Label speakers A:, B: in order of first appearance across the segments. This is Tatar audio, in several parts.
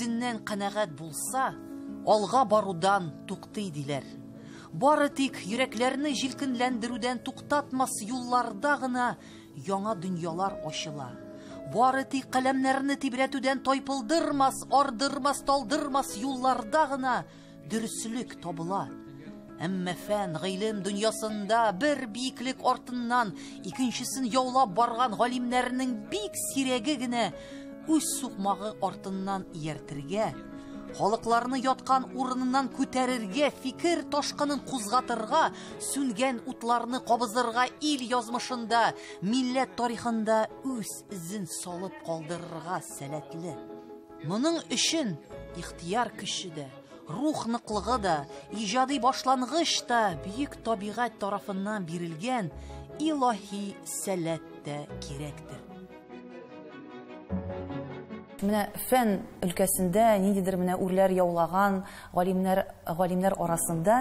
A: үзеннән канәгать булса, алга барудан туктый диләр. Бары тик йөрәкләрне җилкенләндерүдән туктатмас юлларда гына яңа дөньялар ачыла. Бары тик каләмнәрне тибрәтүдән тайпылдырмас, ардырмас, талдырмас юлларда гына дөреслек табыла. Әмма фән, гыйлем дөньясында бер биеклек артыннан икенчесен яулап барган галимнәрнең бик сирәге генә үз сукмагы артыннан ияртергә, халыкларны яткан урыныннан күтәрергә, фикер ташкынын кузгатырга, сүнгән утларны кабызырга, ил язмышында, милләт тарихында үз изен салып калдырырга сәләтле. Моның өчен ихтияр көче дә, рух ныклыгы да, иҗади башлангыч та бөек табигать тарафыннан бирелгән илаһи сәләт тә кирәктер.
B: Менә фән өлкәсендә ниндидер менә үрләр яулаган галимнәр арасында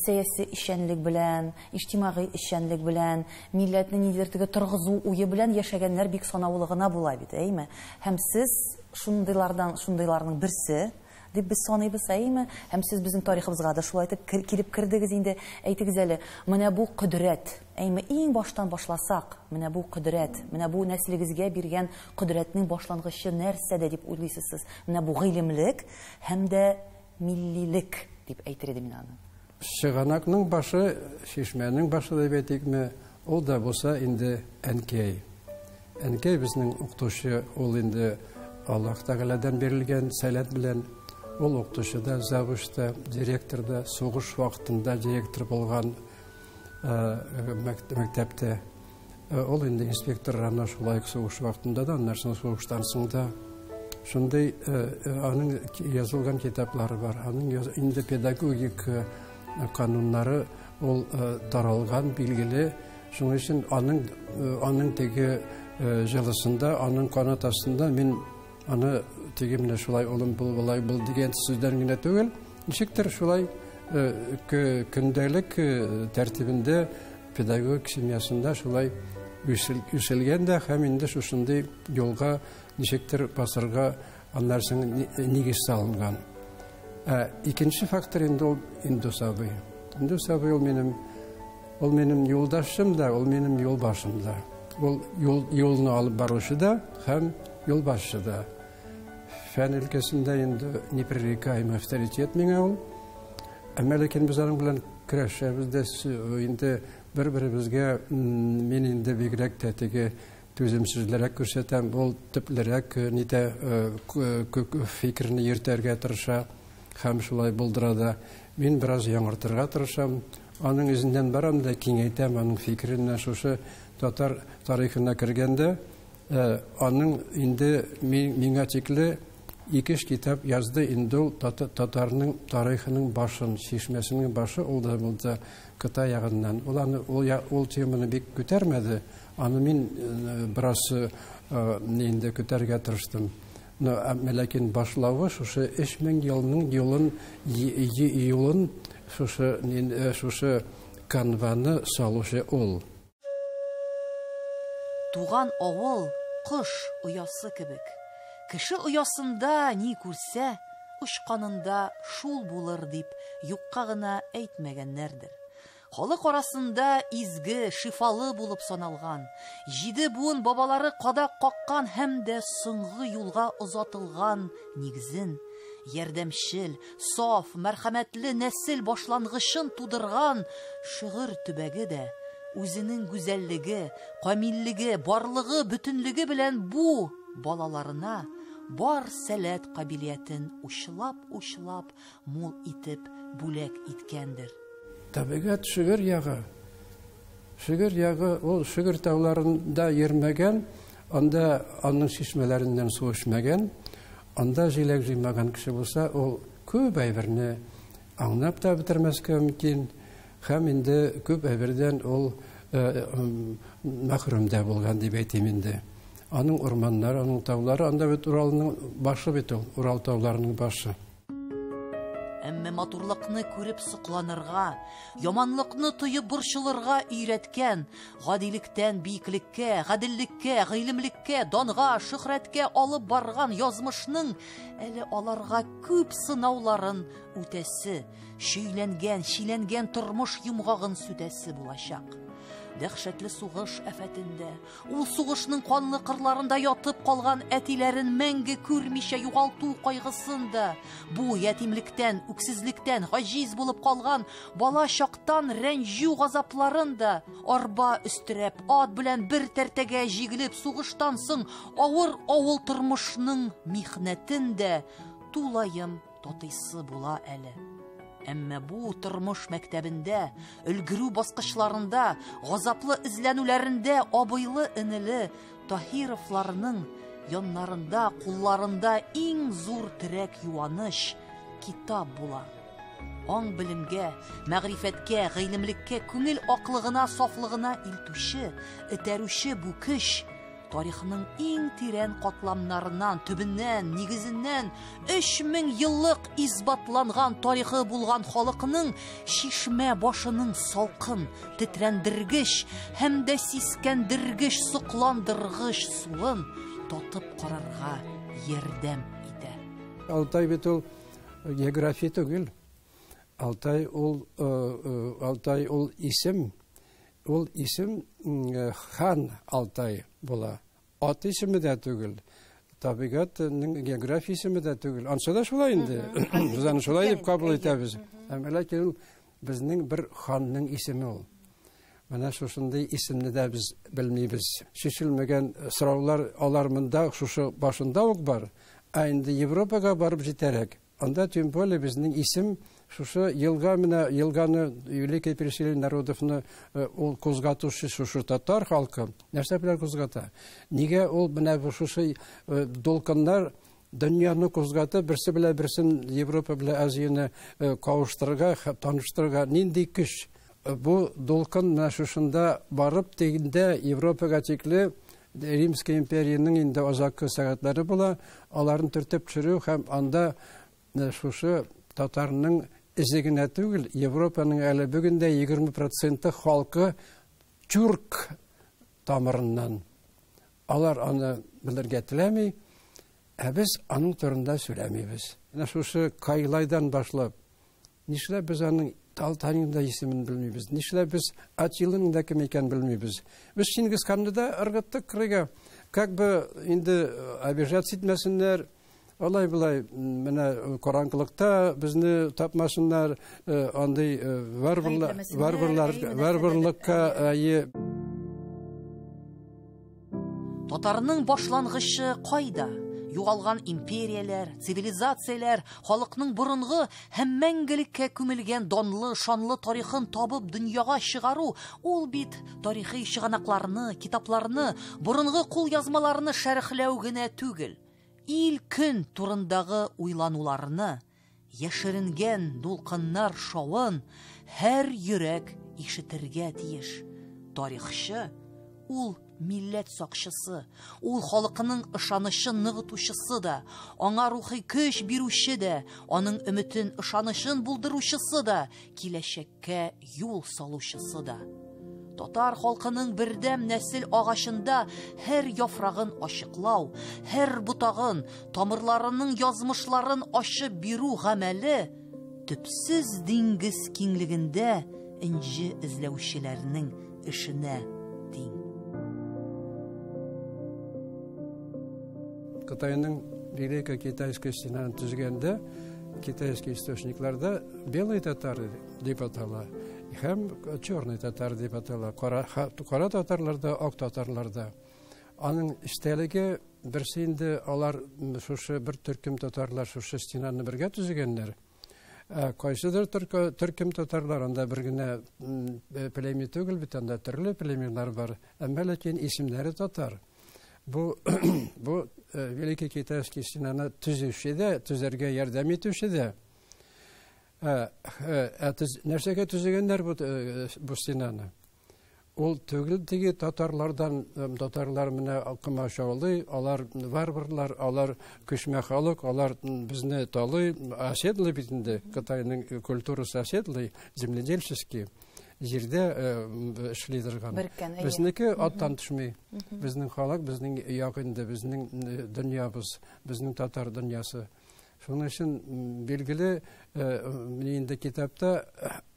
B: сәяси эшчәнлек белән, иҗтимагый эшчәнлек белән, милләтне ниндидер теге торгызу уе белән яшәгәннәр бик санаулы гына була бит, әйме? Һәм сез шундыйларның берсе дип без саныйбыз, әйме? Һәм сез безнең тарихыбызга да шулай итеп килеп кирдегез инде. Әйтегез әле, менә бу кодрәт, әйме, иң баштан башласак, менә бу кодрәт, менә бу нәслегезгә биргән кодрәтнең башлангычы нәрсәдә дип уйлыйсыз сез? Менә бу гыйлемлек һәм дә миллилек дип әйтер идем мин аны.
C: Чыганакның башы, шишмәнең башы дип әйтикме, ул да булса инде әнкәй. Әнкәй безнең укытучы, ул инде Аллаһ Тәгаләдән бирелгән сәләт белән ул укытучыда, завучта, директорда, сугыш вакытында директор булган мәктәптә. Ул инде инспектор ана шулай сугыш вакытында да, аннан соң сугыштан соң да шундый аның язылган китаплары бар. Аның инде педагогик кануннары ул таралган, билгеле. Шуның өчен аның теге җылысында, аның канатасында мин аны теге менә шулай улым булай бул дигән сүздән генә түгел, ничектер шулай көндәлек тәртибендә педагогик семьясында шулай үселгән дә, һәм инде шушындый юлга ничектер басырга аннан соң нигез салынган. Икенче фактор инде ул Индус абый. Индус абый ул минем юлдашым да, ул минем юлбашым да. Ул юлны алып баручы да, һәм юлбашчы да. Фән өлкәсендә инде непререкаемый авторитет миңа ул. Әмма ләкин без аның белән көрәшәбез дә, инде бер-беребезгә мин инде бигрәк тә теге түземсезләргә күрсәтәм, ул төплерәк нидә фикерне йөртәргә тырыша, һәм шулай булдыра да. Мин бераз яңартырга тырышам, аның изеннән барам да киңәйтәм аның фикерен, шушы татар тарихына кергәндә, аның инде миңа тикле 2 китап язды инде ул татарның тарихының башын, шишмәсенең башы, ул да булды Кытай ягыннан. Ул теманы бик күтәрмәде. Аны мин бераз инде күтәргә тырыштым. Ләкин башлавы шушы 3000 елның юлын шушы канваны салучы ул.
A: Туган авыл кыш оясы кебек. Кеше оясында ни күрсә, учканында шул булыр дип юкка гына әйтмәгәннәрдер. Халык арасында изге, шифалы булып саналган, 7 буын бабалары кадак каккан һәм дә соңгы юлга озатылган нигезен, ярдәмчел, саф, мәрхәмәтле нәсел башлангычын тудырган шигырь төбәге дә үзенең гүзәллеге, камиллеге, барлыгы, бөтенлеге белән бу балаларына бар сәләт кабилиятен учлап мул итеп бүләк иткәндер.
C: Табигать шигырь ягы. Шигырь ягы, ул шигырь тауларында йөрмәгән, анда аның шишмәләреннән су эчмәгән, анда җиләк җыймаган кеше булса, ул күп әйберне аңлап та бетермәскә мөмкин, һәм инде күп әйбердән ул мәхрүм дә булган дип әйтим инде. Аның урманнары, аның таулары, анда бит Уралның башы бит ул, Урал тауларының башы.
A: Әмма матурлыкны күреп сокланырга, яманлыкны тоеп борчылырга өйрәткән, гадилектән биеклеккә, гаделлеккә, гыйлемлеккә, данга, шөһрәткә алып барган язмышның әле аларга күп сынауларын үтәсе, шөйләнгән тормыш йомгагын сүтәсе булачак. Дәһшәтле сугыш афәтендә, ул сугышның канлы кырларында ятып калган әтиләрен мәңге күрмичә югалту кайгысында, бу ятимлектән, үксезлектән гаҗиз булып калган бала чактан рәнҗү газапларында, арба өстерәп, ат белән бер тәртәгә җигелеп сугыштан соң авыр авыл тормышның михнәтендә тулаем татыйсы була әле. Әмма бу тормыш мәктәбендә, өлгерү баскычларында, газаплы эзләнүләрендә абыйлы энеле Таһировларның яннарында, кулларында иң зур терәк юаныч китап була. Аң белемгә, мәгърифәткә, гыйлемлеккә, күңел аклыгына, сафлыгына илтүче, этәрүче бу көч тарихның иң тирән катламнарыннан, төбеннән, нигезеннән 3000 еллык избатланган тарихы булган халыкның шишмә башының салкын, тетрәндергеч һәм дә сискәндергеч, сокландыргыч суын татып карарга ярдәм итә.
C: Алтай бит ул география түгел. Алтай ул исем. Ул исем хан Алтай була. Ат исеме дә түгел. Табигатның география исеме дә түгел. Ансы да шулай инде. Без аны шулай дип кабул итәбез. Ләкин безнең бер ханның исеме ул. Менә шушындай исемне дә без белмибез. Шешелмәгән сораулар алар монда шушы башында ук бар. Инде Европага барып җитәрәк. Анда тем более безнең исем шушы елганы Великое переселение народовны ул кузгатучы шушы татар халкы. Нәрсә белән кузгата? Нигә ул менә шушы долкыннар дөньяны кузгатып, берсе белән берсен Европа белән Азияны кавыштырырга, таныштырырга нинди көч? Бу долкын менә шушында барып тегендә Европага тикле Римская империяның инде азакы сәгатьләре була, аларны төртеп төшерү һәм анда шушы татарның изегенә түгел, Европаның әле бүгендә 20% халкы тюрк тамырыннан. Алар аны белергә теләми, ә без аның турында сөйләмибез. Менә шушы Кайлайдан башлап, нишләп без аның Алтайның да исемен белмибез, нишләп без Атиланың да кем икәнен белмибез. Без Чингисханны да ыргыттык кырыга, как бы инде обижать итмәсеннәр. Алай булай, менә караңгылыкта безне тапмасыннар, андый варварлыкка
A: Татарның башлангычы кайда? Югалган империяләр, цивилизацияләр, халыкның борынгы һәм мәңгелеккә күмелгән данлы, шанлы тарихын табып дөньяга чыгару, ул бит тарихи чыганакларны, китапларны, борынгы кул язмаларны шәрехләү генә түгел. Ил көн турындагы уйлануларны, яшеренгән дулкыннар шавын һәр йөрәк ишетергә тиеш. Тарихчы ул милләт сакчысы, ул халыкның ышанычын ныгытучысы да, аңа рухи көч бирүче дә, аның өметен, ышанычын булдыручысы да, киләчәккә юл салучысы да. Татар халкының бердәм нәсел агачында һәр яфрагын ачыклау, һәр бутагын, тамырларының язмышларын ачып бирү гамәле төпсез диңгез киңлегендә инҗе эзләүчеләрнең эшенә тиң.
C: Кытайның Великая Китайская стенаны төзегәндә, китайский источникларда белый татар дип атала. Һәм черный татар дип атала. Кара татарларда, ак татарларда. Аның истәлеге берсе инде алар шушы бер төркем татарлар шушы стенаны бергә төзегәннәр. Кайсыдыр төркем татарлар анда бер генә племя түгел бит, анда төрле племялар бар. Әмма ләкин исемнәре татар. Бу Великий Китайский стенаны төзәргә ярдәм итүче дә. Нәрсәгә төзегәннәр бу стенаны? Ул түгел теге татарлар менә комачаулый, алар варварлар, алар көчмә халык, алар безне талый, оседлый бит инде, Кытайның культурасы оседлый, земледельческий, җирдә эшли торган. Безнеке аттан төшми. Безнең халык, безнең як инде, безнең дөньябыз, безнең татар дөньясы. Шуның өчен билгеле инде китапта,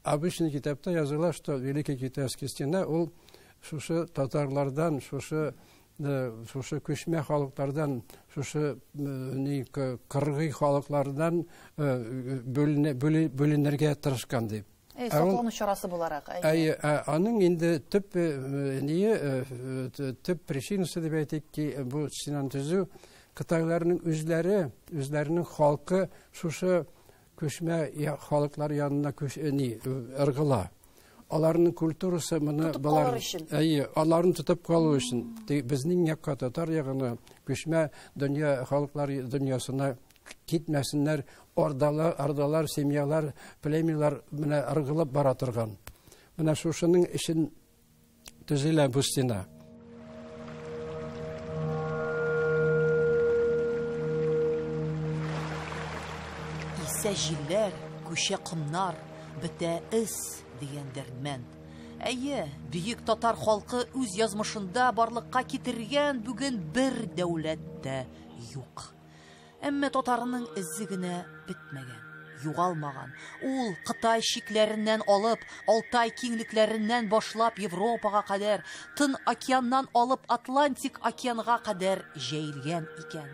C: обычный китапта языла, что Великий Китайский стена ул шушы татарлардан, шушы көчмә халыклардан, шушы кыргый халыклардан бөлүнергә тырышкан дип.
B: Саклану чарасы буларак.
C: Аның инде төп причинасы дип әйтик ки, бу стенаны төзү Кытайларның үзләренең халкы шушы көчмә халыклар янына ыргыла. Аларның культурасы моны аларны тотып калу өчен безнең якка татар ягына көчмә дөнья халыклар дөньясына китмәсеннәр, ордалар, семьялар, племялар менә ыргылып бара торган. Менә шушының өчен төзелә бу стена.
A: Җилләр, күчә кымнар, бетә эс дигәндер мән. Әйе, бөек татар халкы үз язмышында барлыкка китергән бүген бер дәүләттә юк. Әмма татарының эзе генә бетмәгән, югалмаган. Ул Кытай шикләреннән алып, Алтай киңлекләреннән башлап Европага кадәр, Тын океаннан алып Атлантик океанга кадәр җәелгән икән.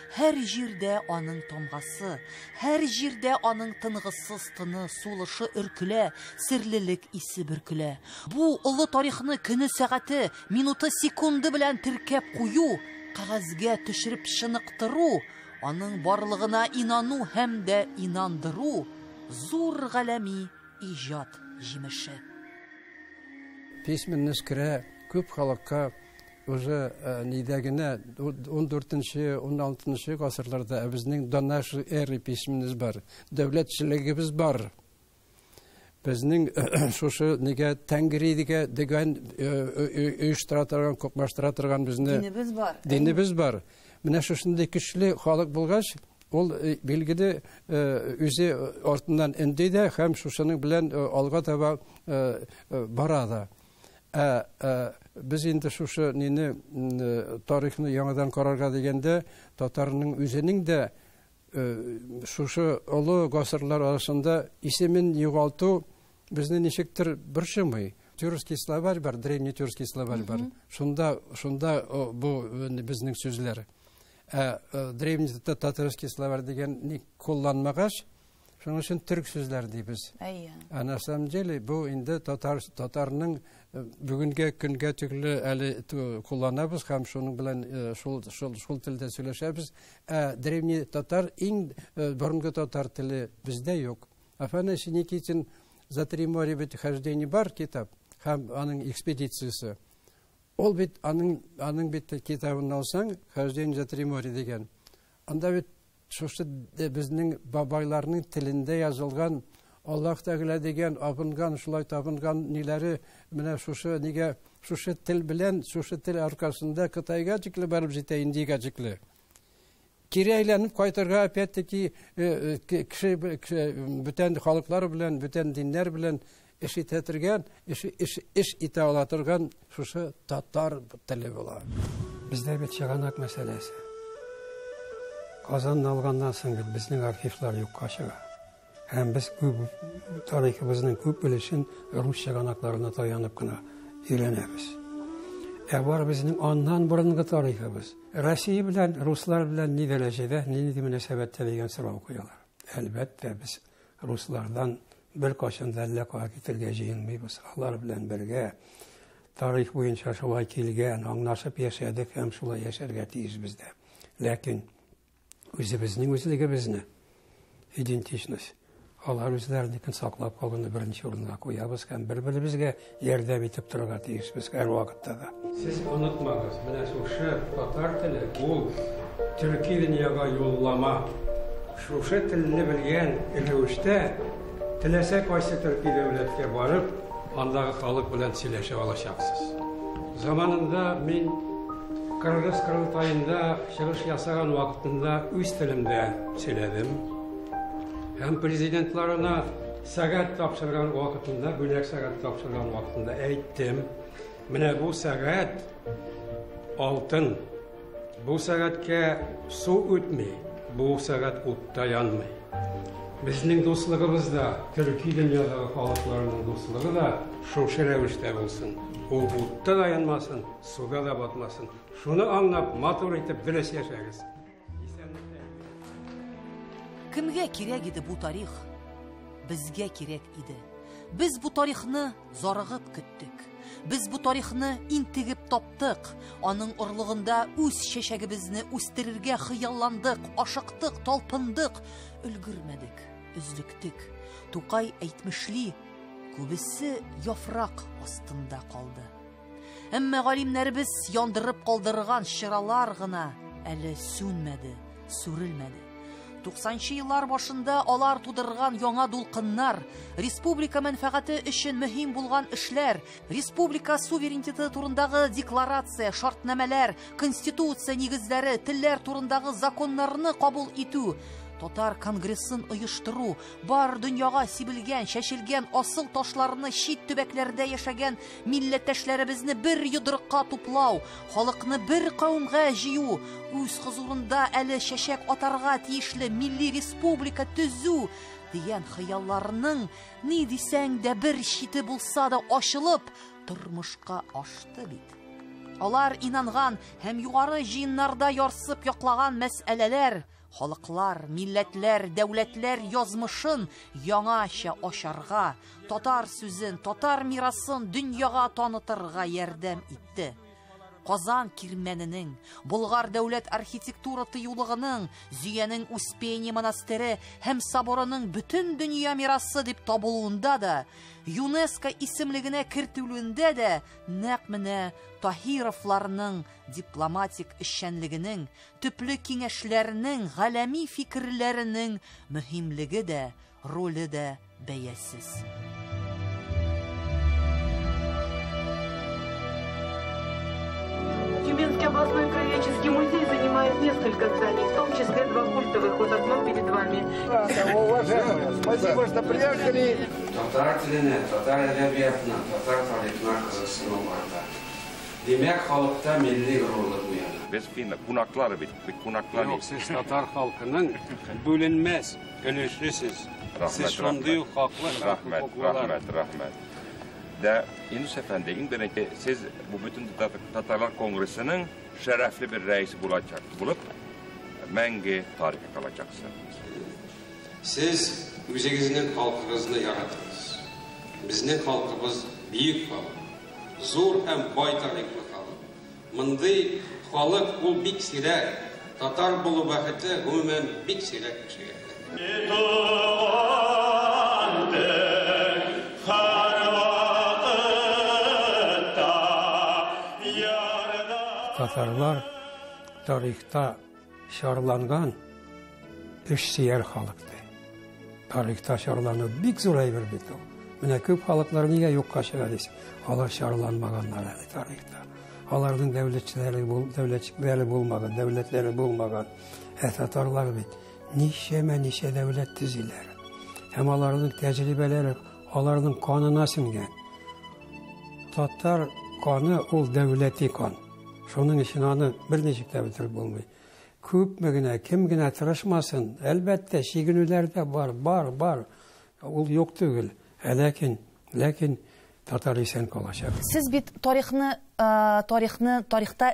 A: Һәр җирдә аның тамгасы, һәр җирдә аның тынгысыз тыны, сулышы өркелә, серлелек исе бөркелә. Бу олы тарихны көне сәгате, минуты секунды белән теркәп кую, кагазгә төшереп шыныктыру, аның барлыгына инану һәм дә инандыру зур галәми иҗат җимеше.
C: Письменне скерә күп халыкка уже нидәгенә 14-16 гасырларда безнең Донаш эри письменез бар, дәүләтчелегебез бар. Безнең шушы нигә Тәңри дигән оештыра торган, копмаштыра торган безне динебез бар. Менә шушындый көчле халык булгач, ул билгеле үзе артыннан инде дә һәм шушының белән алга таба бара да. Biz инде шушы тарихны яңадан карарга дигәндә, татарның үзенең дә шушы олы гасырлар арасында исемен югалту безне ничектер борчымый. Тюркский словарь бар, древний тюркский словарь бар. Шунда бу безнең сүзләр. Древний татарский словарь дигән ник кулланмагач, шуның өчен төрк сүзләр дибез. На самом деле бу инде татарның бүгенге көнгә тикле әле кулланабыз һәм шуның белән шул телдә сөйләшәбез. Древний татар иң борынгы татар теле бездә юк. Афанасий Никитин «За три моря бит хождение» бар китап һәм аның экспедициясе. Ул бит аның бит китабын алсаң, «Хождение за три моря» дигән. Анда бит шушы безнең бабайларның телендә язылган Аллаһ Тәгалә дигән абынган, шулай табынган ниләре менә шушы тел белән, шушы тел аркасында Кытайга тикле барып җитә, Индиягә тикле. Кире әйләнеп кайтырга опять-таки кеше бүтән халыклар белән, бүтән диннәр белән эш итә торган, эш итә ала торган шушы татар теле була.
D: Бездә бит чыганак мәсьәләсе. Казанны алганнан соң безнең архивлар юкка чыга. Һәм без тарихыбызның күп өлешен рус чыганакларына таянып кына өйрәнәбез. Бар безнең аннан борынгы тарихыбыз. Россия белән, руслар белән ни дәрәҗәдә, нинди мөнәсәбәттә дигән сорау куялар. Әлбәттә, без руслардан бер кашын да әллә китергә җыенмыйбыз. Алар белән бергә тарих буенча шулай килгән, аңлашып яшәдек һәм шулай яшәргә тиешбез дә. Ләкин үзебезнең үзлегебезне, идентичность, алар үзләренекен саклап калганы беренче урынга куябыз һәм бер-беребезгә ярдәм итеп торырга тиешбез һәр вакытта да. Сез онытмагыз, менә шушы татар теле ул төрки дөньяга юллама. Шушы телне белгән рәвештә теләсә кайсы төрки дәүләткә барып,
C: андагы халык белән сөйләшә алачаксыз. Заманында мин Кыргыз Кыргызстайында чыгыш ясаган вакытында үз телемдә сөйләдем. Һәм президентларына сәгать тапшырган вакытында, бүләк сәгать тапшырган вакытында әйттем. Менә бу сәгать алтын. Бу сәгатькә су үтми, бу сәгать утта янмый. Безнең дуслыгыбызда, төрки дөньядагы халыкларның дуслыгы да шушы рәвештә булсын. Ул утта да янмасын, суда да батмасын. Шуны аңлап, матур итеп дөрес яшәгез.
A: Кемгә кирәк иде бу тарих? Безгә кирәк иде. Без бу тарихны зарыгып көттек. Без бу тарихны интегеп таптык. Аның орлыгында үз чәчәгебезне үстерергә хыялландык, ашыктык, талпындык, өлгермәдек, үзлектек. Тукай әйтмешли, күбесе яфрак астында калды. Әмма галимнәребез яндырып калдырган чыралар гына әле сүнмәде, сүрелмәде. 90-нчы еллар башында алар тудырган яңа дулкыннар, республика мәнфәгате өчен мөһим булган эшләр, республика суверенитеты турындагы декларация, шартнамәләр, конституция нигезләре, телләр турындагы законнарны кабул итү, Татар конгрессын оештыру, бар дөньяга сибелгән, чәчелгән асыл ташларны чит төбәкләрдә яшәгән милләттәшләребезне бер йодрыкка туплау, халыкны бер кавымга җыю, үз хозурында әле чәчәк атарга тиешле милли республика төзү дигән хыялларның ни дисәң дә бер чите булса да ачылып, тормышка ашты бит. Алар инанган һәм югары җыеннарда ярсып яклаган мәсьәләләр, халыклар, милләтләр, дәүләтләр язмышын яңача ачарга, татар сүзен, татар мирасын дөньяга танытырга ярдәм итте. Казан кирмәненең, Болгар дәүләт архитектура тыюлыгының, Зөянең Успение монастыры һәм соборының бөтен дөнья мирасы дип табылуында да, ЮНЕСКО исемлегенә кертелүендә дә нәкъ менә Таһировларның дипломатик эшчәнлегенең, төпле киңәшләренең, галәми фикерләренең мөһимлеге дә, роле дә бәясез.
E: Тюменский областной краеведческий музей занимает несколько зданий, в том числе 2 культовых, вот одно перед вами.
F: Уважаемые, спасибо, что приехали.
C: Татар теленә, татар әдәбиятына, татар тарихына кызыксыну барда. Демәк, халыкта милли ролы уяна.
F: Biz kunaklar bittik, kunaklar.
C: Yok, siz Tatar halkının bölünmez, өлешлесез. Siz şunday haklı,
F: Rahmet. De Yunus Efendi, indirici siz bu bütün Tatarlar Kongresi'nin şerefli bir reisi bulup mengi tarihe kalacaksınız.
C: Siz üzerinizin halkınızı yarattınız. Bizning halkımız büyük halk, zor hem bay tarihli halk. Mınday halk ul bik sirek, Tatar bulu vakiti umumen bik sirek bir şey.
D: Tatarlar tarixta şarlangan işsiyer halktı. Tarixta şarlanı bik zor ayır bit o. Менә күп халыклар нигә юкка чыга дисең? Алар шарланмаганнар әле тарихта. Аларның дәүләтләре булмаган, дәүләтләре булмаган. Татарлар бит ничә дәүләт төзиләр. Һәм аларның тәҗрибәләре, аларның канына сеңгән. Татар каны ул дәүләти кан. Шуның өчен аны берничек тә бетереп булмый. Күпме генә, кем генә тырышмасын, әлбәттә шигенүләр дә бар. Ул юк түгел. Ләкин татар исән калачак.
B: Сез бит тарихта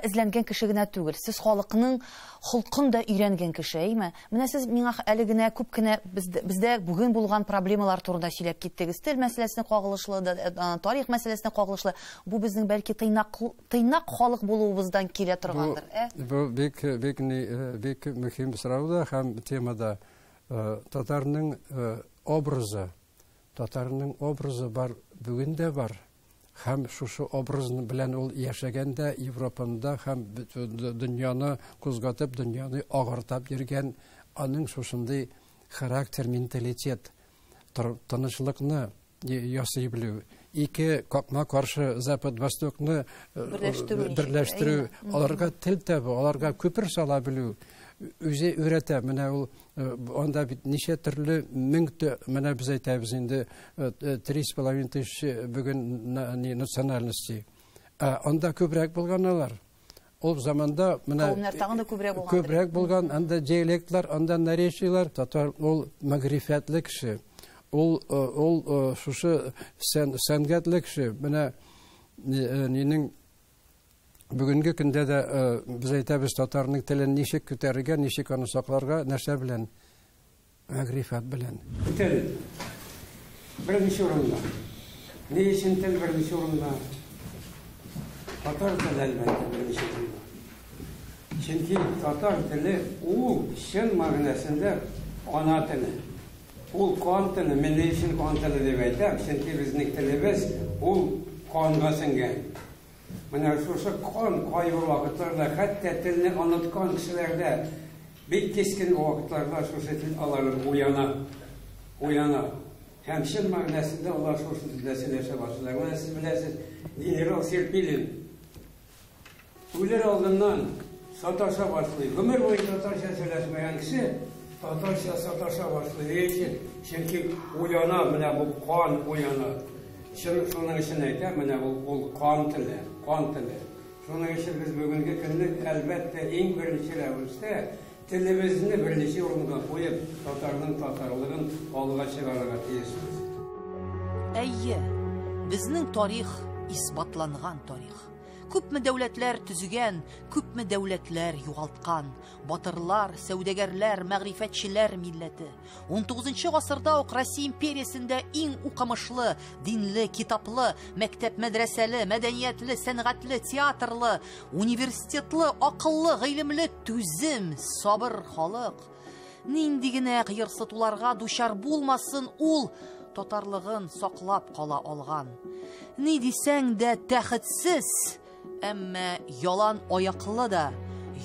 B: эзләнгән кеше генә түгел. Сез халыкның холкын да өйрәнгән кеше, әйме? Менә сез миңа әле генә күп кенә бездә бүген булган проблемалар турында сөйләп киттегез. Тел мәсьәләсенә кагылышлы, тарих мәсьәләсенә кагылышлы. Бу безнең бәлки тыйнак халык булуыбыздан килә торгандыр,
C: Бу бик мөһим сорау да һәм темада татарның образы бар, бүген дә бар. Һәм шушы образ белән ул яшәгәндә Европада һәм дөньяны кузгатып, дөньяны агартып йөргән, аның шушындый характер, менталитет, тынычлыкны ясый белү, ике какма каршы Запад-Востокны берләштерү, аларга тел табу, аларга күпер сала белү, үзе өйрәтә. Менә ул анда бит ничә төрле менә без әйтәбез инде 3,5 тысяч бүген национальности. Анда күбрәк булганнар. Ул заманда менә күбрәк булган, анда диалектлар, анда наречиялар, татар ул мәгърифәтле кеше. Ул шушы сәнгатьле кеше. Менә нинең бүгенге көндә дә без әйтәбез татарның телен ничек күтәрергә, ничек аны сакларга, нәрсә белән? Мәгърифәт белән.
D: Тел беренче урында. Ни өчен тел беренче урында? Татар теле әлбәттә беренче урында. Чөнки татар теле ул чын мәгънәсендә ана теле. Ул кан теле, мен өчен кан теле дип әйтәм, чөнки безнең телебез ул канга сеңгән. Менә шушы кан кайбер вакытларда хәтта телне оныткан кешеләрдә бик кискен вакытларда шушы тел аларны уяна. Һәм чын мәгънәсендә алар шушы телдә сөйләшә башлыйлар. Менә сез беләсез, генерал Серпилин үлер алдыннан саташа башлый. Гомер буе татарча сөйләшмәгән кеше татарча саташа башлый. Чөнки уяна, менә бу кан уяна. Шуның өчен әйтәм, менә ул кан теле. Шуның өчен без бүгенге көнне әлбәттә иң беренче рәвештә телебезне беренче урынга куеп, татарның татарлыгын алга чыгарырга тиешбез.
A: Әйе, безнең тарих исбатланган тарих. Күпме дәүләтләр төзегән, күпме дәүләтләр югалткан. Батырлар, сәүдәгәрләр, мәгърифәтчеләр милләте. 19 гасырда ук Россия империясендә иң укымышлы, динле, китаплы, мәктәп-мәдрәсәле, мәдәниятле, сәнгатьле, театрлы, университетлы, акыллы, гыйлемле, түзем, сабыр халык. Нинди генә кыерсытуларга дучар булмасын, ул татарлыгын саклап кала алган. Ни дисәң дә тәхетсез, әмма ялан аяклы да,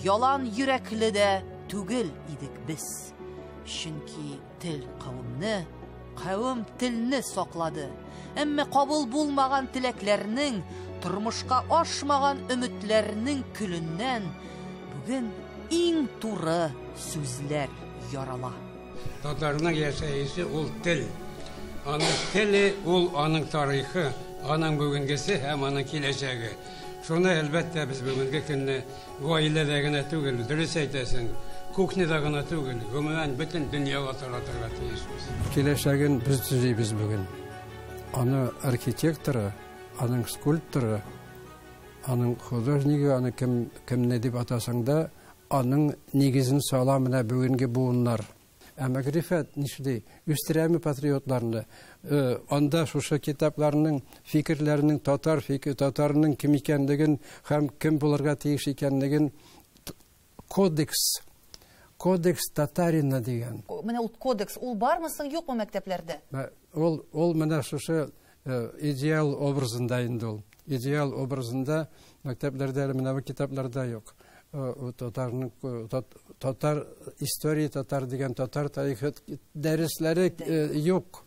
A: ялан йөрәкле дә түгел идек без. Чөнки тел кавымны, кавым телне саклады. Әмма кабул булмаган теләкләрнең, тормышка ашмаган өметләрнең көленнән бүген иң туры сүзләр ярала.
D: Татарның яшәеше ул тел. Аның теле ул аның тарихы, аның бүгенгесе һәм аның киләчәге. Шуны әлбәттә без бүгенге көнне гаиләдә генә түгел, дөрес әйтәсең, кухняда гына түгел, гомумән бөтен дөньяга таратырга тиешбез.
C: Киләчәген без төзибез бүген. Аны архитекторы, аның скульпторы, аның художнигы, аны кемне дип атасаң да, аның нигезен сала менә бүгенге буыннар. Мәгърифәт нишли үстерәме патриотларны. Анда шушы китапларның, фикерләренең татарның ким икәнлеген һәм кем булырга тиеш икәнлеген кодекс татарина дигән.
B: Менә ул кодекс, ул бармы соң, юкмы мәктәпләрдә?
C: Ул менә шушы идеал образында инде ул. Идеал образында мәктәпләрдә менә бу китапларда юк. Татар история, татар дигән татар тарихы дәресләре юк.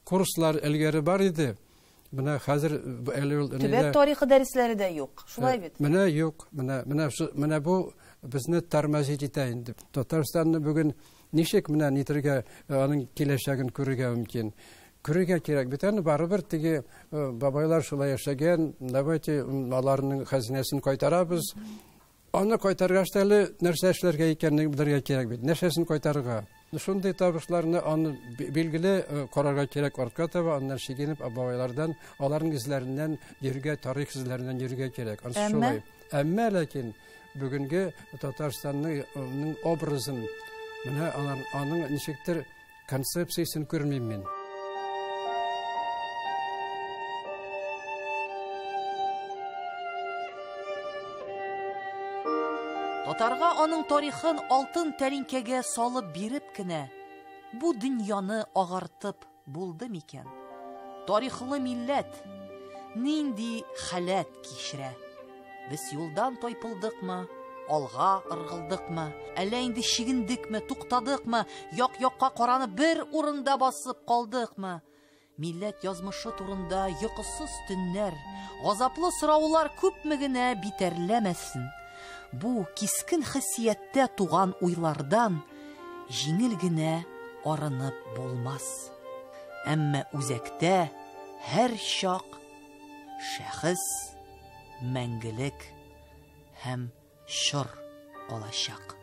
C: Курслар элгәре бар иде. Менә хәзер
B: Төбәк тарихы дәресләре дә юк. Шулай бит.
C: Менә юк. Менә бу безне тормозит итә инде. Татарстанны бүген ничек менә нитергә, аның киләчәген күрергә мөмкин. Күрергә кирәк. Бит аны барыбер теге бабайлар шулай яшәгән, давайте аларның хәзинәсен кайтарабыз. Аны кайтаргач әле нәрсә эшләргә икәнлеген белергә кирәк бит. Нәрсәсен кайтарырга? Шундый табышларны аны билгеле карарга кирәк артка таба, аннан шигенеп абайлардан, аларның изләреннән йөргә, тарих изләреннән йөргә кирәк. Аны шулай. Әмма ләкин бүгенге Татарстанның образын, менә аның ничектер концепциясын күрмим мин.
A: Татарга аның тарихын алтын тәринкәгә салып биреп кенә, бу дөньяны агартып булды микән? Тарихлы милләт нинди халәт кичерә? Без юлдан тайпылдыкмы, алга ыргылдыкмы, әллә инде чигендекме, туктадыкмы, як-якка каранып бер урында басып калдыкмы? Милләт язмышы турында йокысыз төннәр, газаплы сораулар күпме генә битәрләмәсен. Бу кискен хиссияттә туган уйлардан җиңел генә арынып булмас. Әмма үзәктә һәр чак шәхес, мәңгелек һәм шыр калачак.